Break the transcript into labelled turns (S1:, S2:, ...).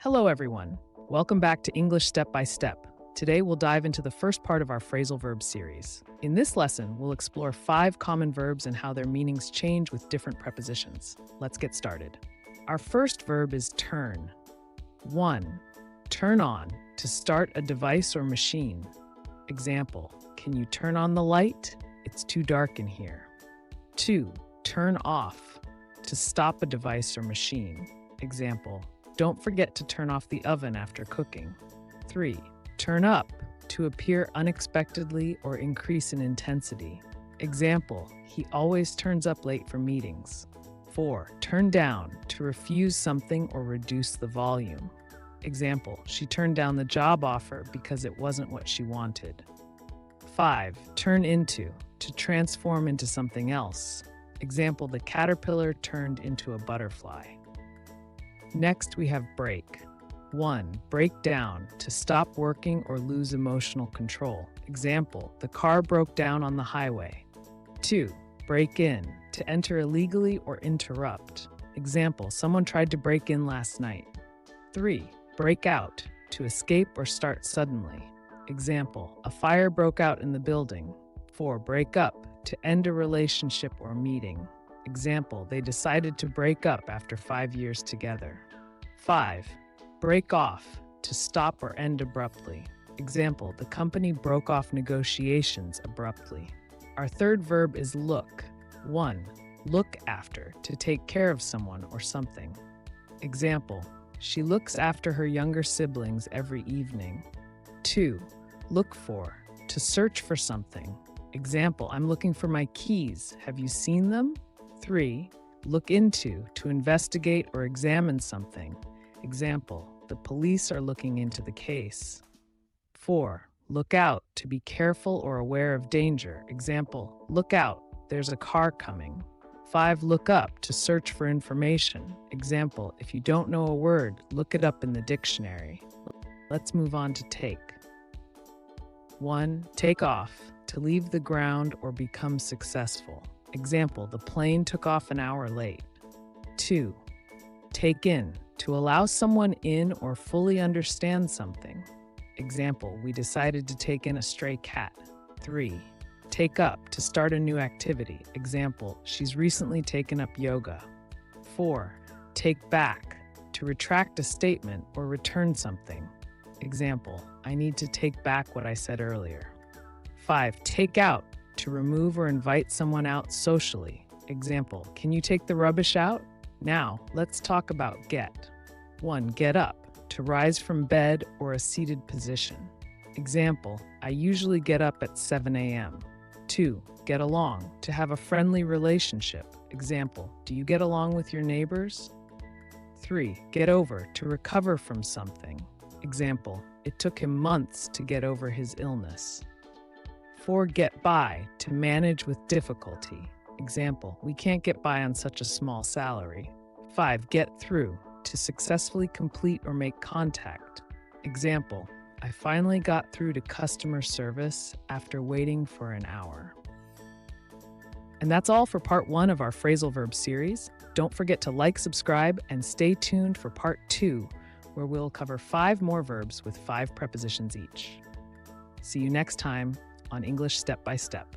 S1: Hello, everyone. Welcome back to English Step by Step. Today, we'll dive into the first part of our phrasal verbs series. In this lesson, we'll explore 5 common verbs and how their meanings change with different prepositions. Let's get started. Our first verb is turn. 1. Turn on, to start a device or machine. Example, can you turn on the light? It's too dark in here. 2. Turn off, to stop a device or machine. Example, don't forget to turn off the oven after cooking. 3. Turn up, to appear unexpectedly or increase in intensity. Example, he always turns up late for meetings. 4. Turn down, to refuse something or reduce the volume. Example, she turned down the job offer because it wasn't what she wanted. 5. Turn into, to transform into something else. Example, the caterpillar turned into a butterfly. Next, we have break. 1. Break down, to stop working or lose emotional control. Example, the car broke down on the highway. 2. Break in, to enter illegally or interrupt. Example, someone tried to break in last night. 3. Break out, to escape or start suddenly. Example, a fire broke out in the building. 4. Break up, to end a relationship or meeting. Example, they decided to break up after 5 years together. 5. Break off, to stop or end abruptly. Example, the company broke off negotiations abruptly. Our third verb is look. 1. Look after, to take care of someone or something. Example, she looks after her younger siblings every evening. 2. Look for, to search for something. Example, I'm looking for my keys. Have you seen them? 3. Look into, to investigate or examine something. Example, the police are looking into the case. 4. Look out, to be careful or aware of danger. Example, look out, there's a car coming. 5. Look up, to search for information. Example, if you don't know a word, look it up in the dictionary. Let's move on to take. 1. Take off, to leave the ground or become successful. Example, the plane took off an hour late. 2. Take in, to allow someone in or fully understand something. Example, we decided to take in a stray cat. 3. Take up, to start a new activity. Example, she's recently taken up yoga. 4. Take back, to retract a statement or return something. Example, I need to take back what I said earlier. 5. Take out, to remove or invite someone out socially. Example, can you take the rubbish out? Now, let's talk about get. 1. Get up, to rise from bed or a seated position. Example, I usually get up at 7 a.m. 2. Get along, to have a friendly relationship. Example, do you get along with your neighbors? 3. Get over, to recover from something. Example, it took him months to get over his illness. 4. Get by, to manage with difficulty. Example, we can't get by on such a small salary. 5. Get through, to successfully complete or make contact. Example, I finally got through to customer service after waiting for an hour. And that's all for part 1 of our phrasal verb series. Don't forget to like, subscribe, and stay tuned for part 2, where we'll cover 5 more verbs with 5 prepositions each. See you next time on English Step by Step.